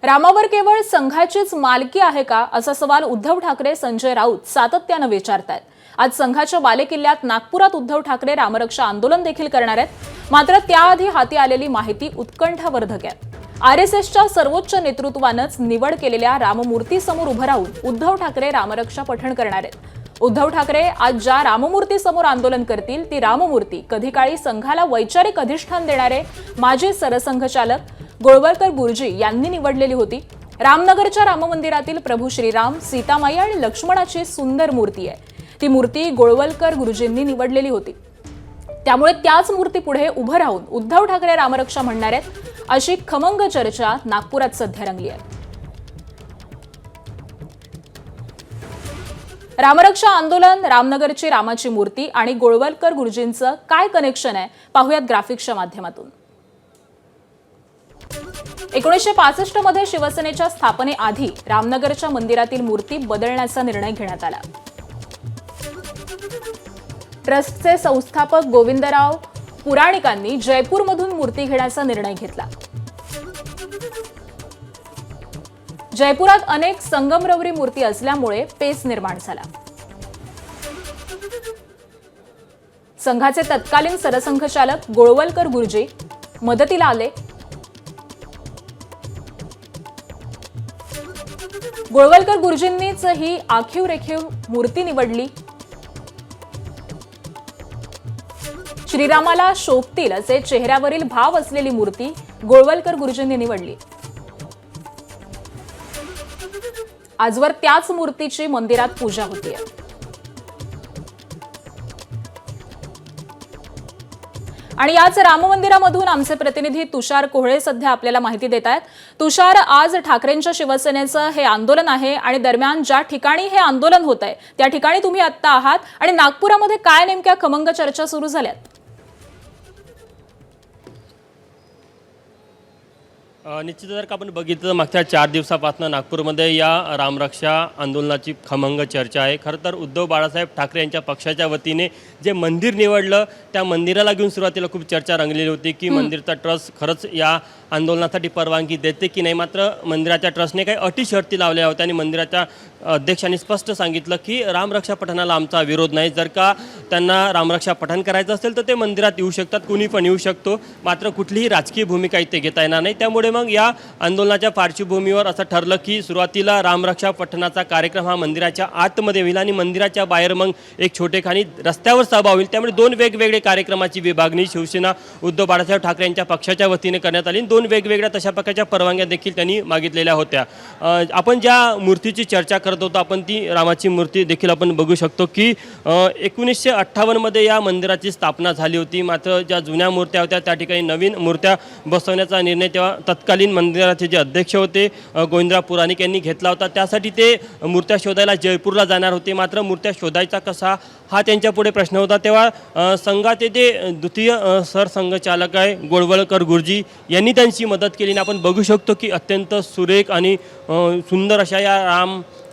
रामावर केवळ संघाचीच मालकी आहे का असा सवाल उद्धव ठाकरे संजय राऊत सातत्याने विचारतायत। आज संघाच्या बालेकिल्ल्यात नागपुरात उद्धव ठाकरे रामरक्षा आंदोलन देखील करणार आहेत। मात्र त्याआधी हाती आलेली माहिती उत्कंठावर्धक आहे। आरएसएसच्या सर्वोच्च नेतृत्वानेच निवड केलेल्या राममूर्तीसमोर उभं राहून उद्धव ठाकरे रामरक्षा पठण करणार आहेत। उद्धव ठाकरे आज ज्या राममूर्तीसमोर आंदोलन करतील ती राममूर्ती कधी काळी संघाला वैचारिक अधिष्ठान देणारे माजी सरसंघचालक गोळवलकर गुरुजी यांनी निवडलेली होती। रामनगरच्या राममंदिरातील प्रभू श्रीराम, सीतामाई आणि लक्ष्मणाची सुंदर मूर्ती आहे। ती मूर्ती गोळवलकर गुरुजींनी निवडलेली होती। त्यामुळे त्याच मूर्ती पुढे उभं राहून उद्धव ठाकरे रामरक्षा म्हणणार आहेत अशी खमंग चर्चा नागपुरात सध्या रंगली आहे। रामरक्षा आंदोलन, रामनगरची रामाची मूर्ती आणि गोळवलकर गुरुजींचं काय कनेक्शन आहे पाहूयात ग्राफिक्सच्या माध्यमातून। 1965 मध्ये शिवसेनेच्या स्थापनेआधी रामनगरच्या मंदिरातील मूर्ती बदलण्याचा निर्णय घेण्यात आला। ट्रस्टचे संस्थापक गोविंदराव पुराणिकांनी जयपूरमधून मूर्ती घेण्याचा निर्णय घेतला। जयपुरात अनेक संगमरवरी मूर्ती असल्यामुळे पेच निर्माण झाला। संघाचे तत्कालीन सरसंघचालक गोळवलकर गुरुजी मदतीला आले। गोळवलकर गुरुजींनीच ही आखीव रेखीव मूर्ती निवडली। श्रीरामाला शोभतील असे चेहऱ्यावरील भाव असलेली मूर्ती गोळवलकर गुरुजींनी निवडली। आजवर त्याच मूर्तीची मंदिरात पूजा होतीये। आणि याच राम मंदिरामधून आमचे प्रतिनिधी तुषार कोहळे सध्या आपल्याला माहिती देत आहेत। तुषार, आज ठाकरेंच्या शिवसेनेचं हे आंदोलन आहे आणि दरम्यान ज्या ठिकाणी हे आंदोलन होत आहे त्या ठिकाणी तुम्ही आता आहात आणि नागपुरामध्ये काय नेमक्या खमंग चर्चा सुरू झाल्यात? निश्चित जर का आपण बघितलं मागच्या 4 दिवसापासून नागपूरमध्ये या रामरक्षा आंदोलनाची खमंग चर्चा आहे। खरं तर उद्धव बाळासाहेब ठाकरे यांच्या पक्षाच्या वतीने जे मंदिर निवडलं त्या मंदिराला घेऊन सुरुवातीला खूप चर्चा रंगलेली होती की मंदिरचा ट्रस्ट खरंच या आंदोलनासाठी परवानगी देते की नाही। मात्र मंदिराच्या ट्रस्टने काही अटी शर्ती लावल्या होत्या आणि मंदिराच्या अध्यक्षांनी स्पष्ट सांगितलं की रामरक्षा पठणाला आमचा विरोध नाही। जर का त्यांना रामरक्षा पठण करायचं असेल तर ते मंदिरात येऊ शकतात, कुणी पण येऊ शकतो, मात्र कुठलीही राजकीय भूमिका इथे घेता येणार नाही। त्यामुळे मग या आंदोलनाच्या पार्श्वभूमीवर असं ठरलं की सुरुवातीला रामरक्षा पठणाचा कार्यक्रम हा मंदिराच्या आतमध्ये होईल आणि मंदिराच्या बाहेर मग एक छोटेखानी रस्त्यावर सभा होईल। त्यामुळे 2 वेगवेगळे कार्यक्रमाची विभागणी शिवसेना उद्धव बाळासाहेब ठाकरे यांच्या पक्षाच्या वतीने करण्यात आली। 2 वेगवेगळ्या तशा प्रकारच्या परवानग्या देखील त्यांनी मागितलेल्या होत्या। आपण ज्या मूर्तीची चर्चा करत होतो आपण ती रामाची मूर्ती देखील आपण बघू शकतो की 1958 मध्ये या मंदिराची स्थापना झाली होती। मात्र ज्या जुन्या मूर्त्या होत्या त्या ठिकाणी नवीन मूर्त्या बसवण्याचा निर्णय तेव्हा तत्कालीन मंदिराचे जे अध्यक्ष होते गोविंदराव पुराणिक यांनी घेतला होता। त्यासाठी ते मूर्त्या शोधायला जयपूरला जाणार होते, मात्र मूर्त्या शोधायचा कसा हा त्यांच्यापुढे प्रश्न होता। तेव्हा संघाचे ते द्वितीय सरसंघचालक आहे गोळवलकर गुरुजी यांनी त्यांची मदत केली आणि आपण बघू शकतो की अत्यंत सुरेख आणि सुंदर अशा या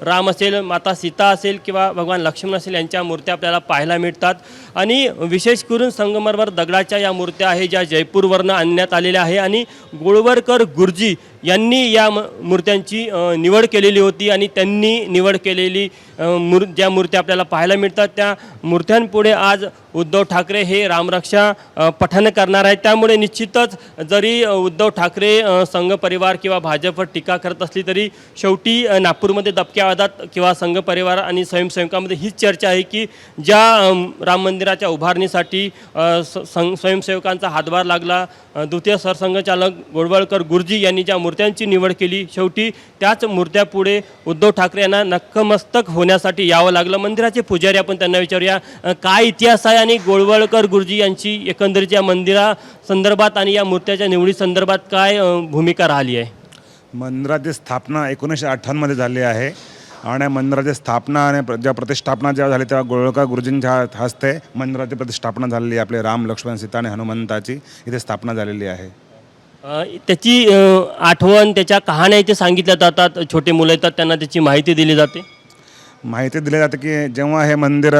राम असेल, माता सीता असेल किंवा भगवान लक्ष्मण असेल यांच्या मूर्त्या आपल्याला पाहायला मिळतात। आणि विशेष करून संगमरवर दगडाच्या या मूर्त्या आहे ज्या जयपूरवरनं आणण्यात आलेल्या आहे आणि गोळवलकर गुरुजी यांनी या मूर्त्यांची निवड केलेली होती आणि त्यांनी निवड केलेली ज्या मूर्त्या आपल्याला पाहायला मिळतात त्या मूर्त्यांपुढे आज उद्धव ठाकरे हे रामरक्षा पठण करणार आहेत। त्यामुळे निश्चितच जरी उद्धव ठाकरे संघ परिवार किंवा भाजपवर टीका करत असली तरी शेवटी नागपूरमध्ये दबक्या वादात किंवा संघ परिवार आणि स्वयंसेवकांमध्ये हीच चर्चा आहे की ज्या राम मंदिराच्या उभारणीसाठी स्वयंसेवकांचा हातभार लागला, द्वितीय सरसंघचालक गोळवलकर गुरुजी यांनी ज्या मूर्त्यांची निवड केली शेवटी त्याच मूर्त्यापुढे उद्धव ठाकरे यांना नतमस्तक होण्यासाठी यावं लागलं। मंदिराचे पुजारी आपण त्यांना विचारूया काय इतिहास आहे आणि गोळवलकर गुरुजी यांची एकंदरीत या मंदिरा संदर्भात आणि या मूर्त्याच्या निवडी संदर्भात काय भूमिका राहिली आहे? मंदिराची स्थापना 1958 मध्ये झाली आहे आणि मंदिराची स्थापना आणि ज्या प्रतिष्ठापना जेव्हा झाली तेव्हा गोळवलकर गुरुजींच्या हस्ते मंदिराची प्रतिष्ठापना झालेली आहे। आपले राम, लक्ष्मण, सीता आणि हनुमंताची इथे स्थापना झालेली आहे। त्याची आठवण, त्याच्या कहाण्या इथे सांगितल्या जातात, छोटे मुलं येतात त्यांना त्याची माहिती दिली जाते। माहिती दिली जाते की जेव्हा हे मंदिर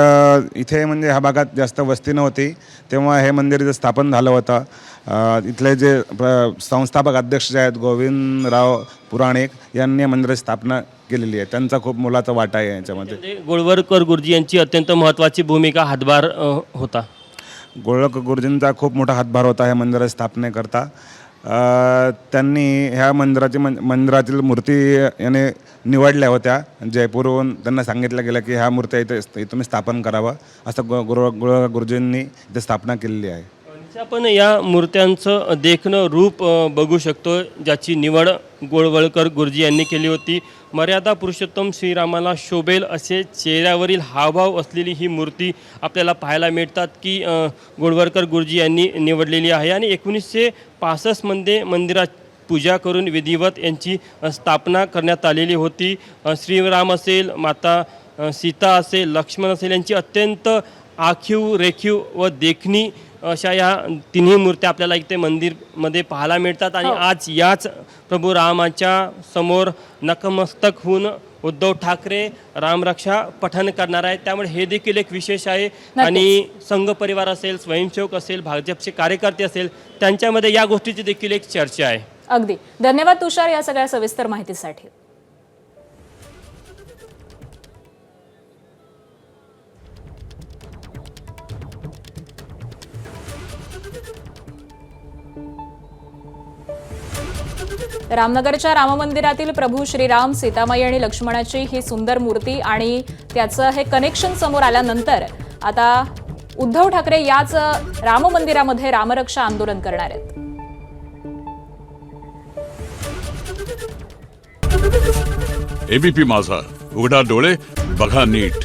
इथे म्हणजे ह्या भागात जास्त वस्ती नव्हती तेव्हा हे मंदिर इथे स्थापन झालं होतं. इथले जे संस्थापक अध्यक्ष जे आहेत गोविंदराव पुराणिक यांनी या मंदिराची स्थापना केलेली आहे. त्यांचा खूप मोलाचा वाटा आहे याच्यामध्ये. म्हणजे गोळवलकर गुरुजी यांची अत्यंत महत्त्वाची भूमिका हातभार होता. गोळवलकर गुरुजींचा खूप मोठा हातभार होता ह्या मंदिराच्या स्थापनेकरता. त्यांनी ह्या मंदिरातील मूर्ती याने निवडल्या होत्या. जयपूरहून त्यांना सांगितलं गेलं की ह्या मूर्त्या इथे तुम्ही स्थापन करावं, असं गोळवलकर गुरुजींनी इथे स्थापना केलेली आहे. आपण या मूर्त्यांचं देखणं रूप बघू शकतो, ज्याची निवड गोळवलकर गुरुजी यांनी केली होती. मर्यादा पुरुषोत्तम श्रीरामाला शोभेल असे चेहऱ्यावरील हावभाव असलेली ही मूर्ती आपल्याला पाहायला मिळतात की गोळवलकर गुरुजी यांनी निवडलेली आहे. आणि 1965मध्ये मंदिरात पूजा करून विधिवत यांची स्थापना करण्यात आलेली होती. श्रीराम असेल, माता सीता असेल, लक्ष्मण असेल, यांची अत्यंत आखीव रेखीव व देखणी अशा या तिन्ही मूर्त्या आपल्याला इथे मंदिरमध्ये पाहायला मिळतात. आणि आज याच प्रभू रामाच्या समोर नतमस्तक होऊन उद्धव ठाकरे रामरक्षा पठण करणार आहेत. त्यामुळे हे देखील एक विशेष आहे. आणि संघ परिवार असेल, स्वयंसेवक असेल, भाजपचे कार्यकर्ते असेल, त्यांच्यामध्ये या गोष्टीची देखील एक चर्चा आहे. अगदी धन्यवाद तुषार या सगळ्या सविस्तर माहितीसाठी. रामनगरच्या राम मंदिरातील प्रभू श्रीराम, सीतामाई आणि लक्ष्मणाची ही सुंदर मूर्ती आणि त्याचं हे कनेक्शन समोर आल्यानंतर आता उद्धव ठाकरे याच राम मंदिरामध्ये रामरक्षा आंदोलन करणार आहेत. एबीपी माझा, उघडा डोळे बघा नीट.